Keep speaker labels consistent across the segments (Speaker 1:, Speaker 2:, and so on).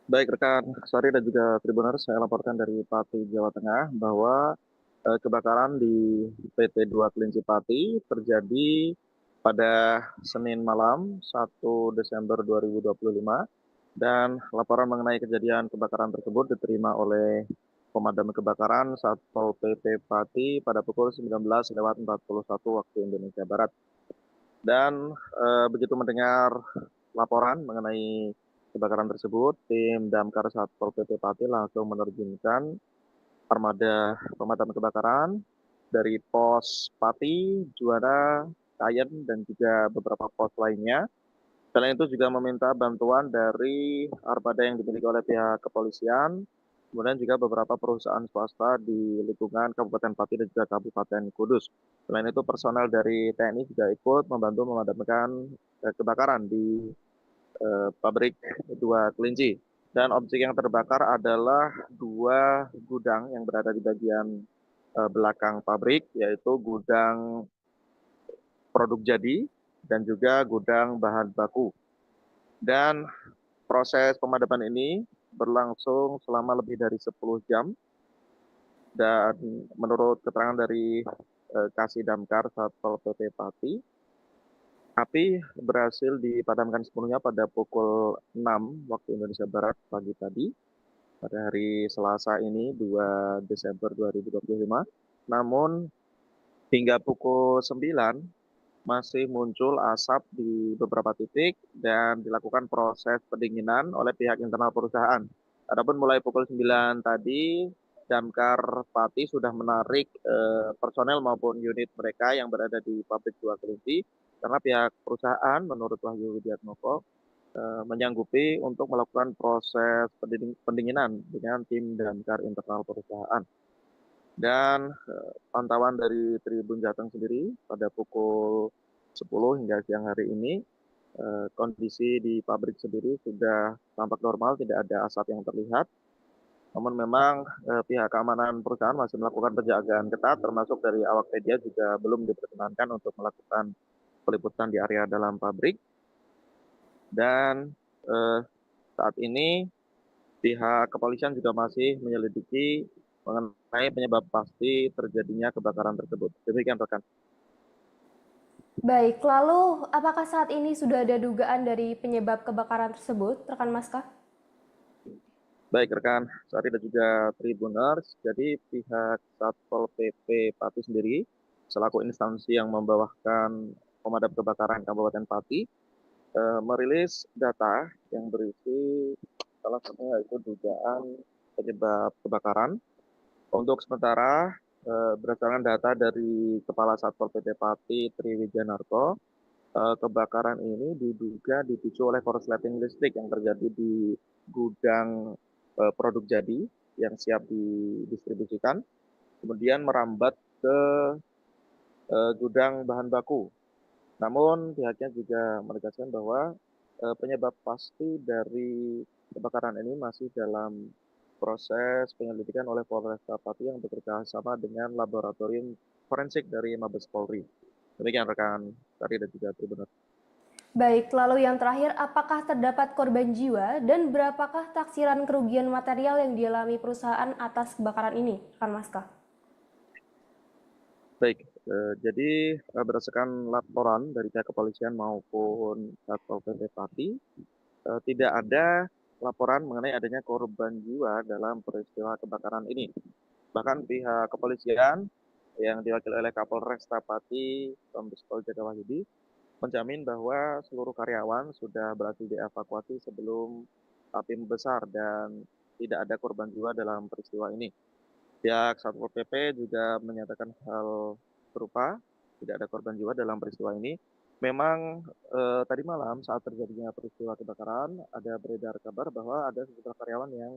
Speaker 1: Baik rekan Sari dan juga Tribuners, saya laporkan dari Pati, Jawa Tengah bahwa kebakaran di PT 2 Kelinci Pati terjadi pada Senin malam 1 Desember 2025 dan laporan mengenai kejadian kebakaran tersebut diterima oleh pemadam kebakaran Satpol PP Pati pada pukul 19.41 waktu Indonesia Barat. Dan begitu mendengar laporan mengenai kebakaran tersebut, tim Damkar Satpol PP Pati langsung menerjunkan armada pemadam kebakaran dari pos Pati, Juanda, Kayen, dan juga beberapa pos lainnya. Selain itu juga meminta bantuan dari armada yang dimiliki oleh pihak kepolisian, kemudian juga beberapa perusahaan swasta di lingkungan Kabupaten Pati dan juga Kabupaten Kudus. Selain itu personel dari TNI juga ikut membantu memadamkan kebakaran di pabrik 2 Kelinci. Dan objek yang terbakar adalah dua gudang yang berada di bagian belakang pabrik, yaitu gudang produk jadi dan juga gudang bahan baku. Dan proses pemadaman ini berlangsung selama lebih dari 10 jam dan menurut keterangan dari Kasih Damkar Satpol PP Pati, api berhasil dipadamkan sepenuhnya pada pukul 6 waktu Indonesia Barat pagi tadi pada hari Selasa ini 2 Desember 2025. Namun hingga pukul 9 masih muncul asap di beberapa titik dan dilakukan proses pendinginan oleh pihak internal perusahaan. Adapun mulai pukul 9 tadi, Damkar Pati sudah menarik personel maupun unit mereka yang berada di pabrik 2 Kelinci karena pihak perusahaan menurut Wahyu Widiatmoko menyanggupi untuk melakukan proses pendinginan dengan tim Damkar internal perusahaan. Dan pantauan dari Tribun Jateng sendiri pada pukul 10 hingga siang hari ini, kondisi di pabrik sendiri sudah tampak normal, tidak ada asap yang terlihat. Namun memang pihak keamanan perusahaan masih melakukan penjagaan ketat, termasuk dari awak media juga belum diperkenankan untuk melakukan peliputan di area dalam pabrik. Dan saat ini pihak kepolisian juga masih menyelidiki mengenai penyebab pasti terjadinya kebakaran tersebut. Demikian rekan.
Speaker 2: Baik, lalu apakah saat ini sudah ada dugaan dari penyebab kebakaran tersebut, rekan Maska?
Speaker 1: Baik rekan Sari dan juga Tribuners, jadi pihak Satpol PP Pati sendiri selaku instansi yang membawakan pemadam kebakaran Kabupaten Pati merilis data yang berisi salah satunya yaitu dugaan penyebab kebakaran. Untuk sementara berdasarkan data dari Kepala Satpol PP Pati Triwijanarko, kebakaran ini diduga dipicu oleh korsleting listrik yang terjadi di gudang produk jadi yang siap didistribusikan, kemudian merambat ke gudang bahan baku. Namun pihaknya juga menegaskan bahwa penyebab pasti dari kebakaran ini masih dalam proses penyelidikan oleh Polresta Pati yang bekerja sama dengan laboratorium forensik dari Mabes Polri. Demikian rekan Tari dan juga Tribuners.
Speaker 2: Baik, lalu yang terakhir, apakah terdapat korban jiwa dan berapakah taksiran kerugian material yang dialami perusahaan atas kebakaran ini, rekan Maska?
Speaker 1: Baik, jadi berdasarkan laporan dari pihak kepolisian maupun Satpol PP Pati, tidak ada laporan mengenai adanya korban jiwa dalam peristiwa kebakaran ini. Bahkan pihak kepolisian yang diwakili oleh Kapolresta Pati, Kombes Pol Jaka Wahyudi, menjamin bahwa seluruh karyawan sudah berhasil dievakuasi sebelum api membesar dan tidak ada korban jiwa dalam peristiwa ini. Pihak Satpol PP juga menyatakan hal serupa, tidak ada korban jiwa dalam peristiwa ini. Memang tadi malam saat terjadinya peristiwa kebakaran, ada beredar kabar bahwa ada sejumlah karyawan yang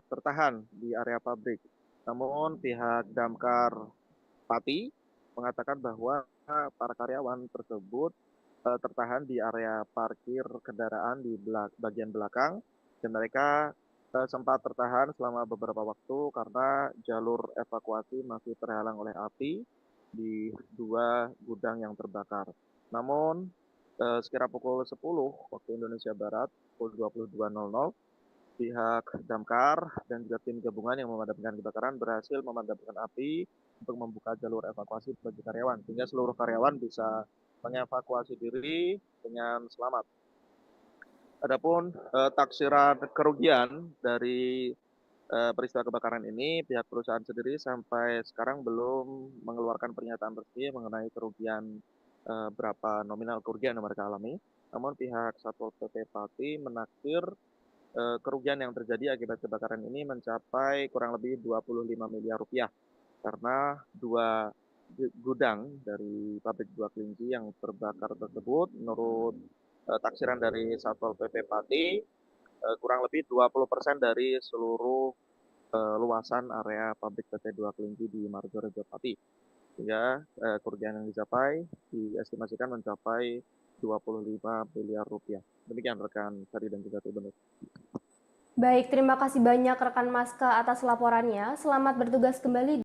Speaker 1: tertahan di area pabrik. Namun pihak Damkar Pati mengatakan bahwa para karyawan tersebut tertahan di area parkir kendaraan di bagian belakang dan mereka sempat tertahan selama beberapa waktu karena jalur evakuasi masih terhalang oleh api di dua gudang yang terbakar. Namun sekira pukul 10 waktu Indonesia Barat, pukul 22.00, pihak damkar dan juga tim gabungan yang memadamkan kebakaran berhasil memadamkan api untuk membuka jalur evakuasi bagi karyawan, sehingga seluruh karyawan bisa mengevakuasi diri dengan selamat. Adapun taksiran kerugian dari peristiwa kebakaran ini, pihak perusahaan sendiri sampai sekarang belum mengeluarkan pernyataan resmi mengenai kerugian berapa nominal kerugian yang mereka alami. Namun pihak Satpol PP Pati menaksir kerugian yang terjadi akibat kebakaran ini mencapai kurang lebih 25 miliar rupiah karena dua gudang dari pabrik Dua Kelinci yang terbakar tersebut menurut taksiran dari Satpol PP Pati kurang lebih 20% dari seluruh luasan area pabrik PT Dua Kelinci di Margorejo Pati. Sehingga kerugian yang dicapai diestimasikan mencapai 25 miliar rupiah. Demikian rekan Ferry dan juga Tribunus.
Speaker 2: Baik, terima kasih banyak rekan Maska atas laporannya. Selamat bertugas kembali.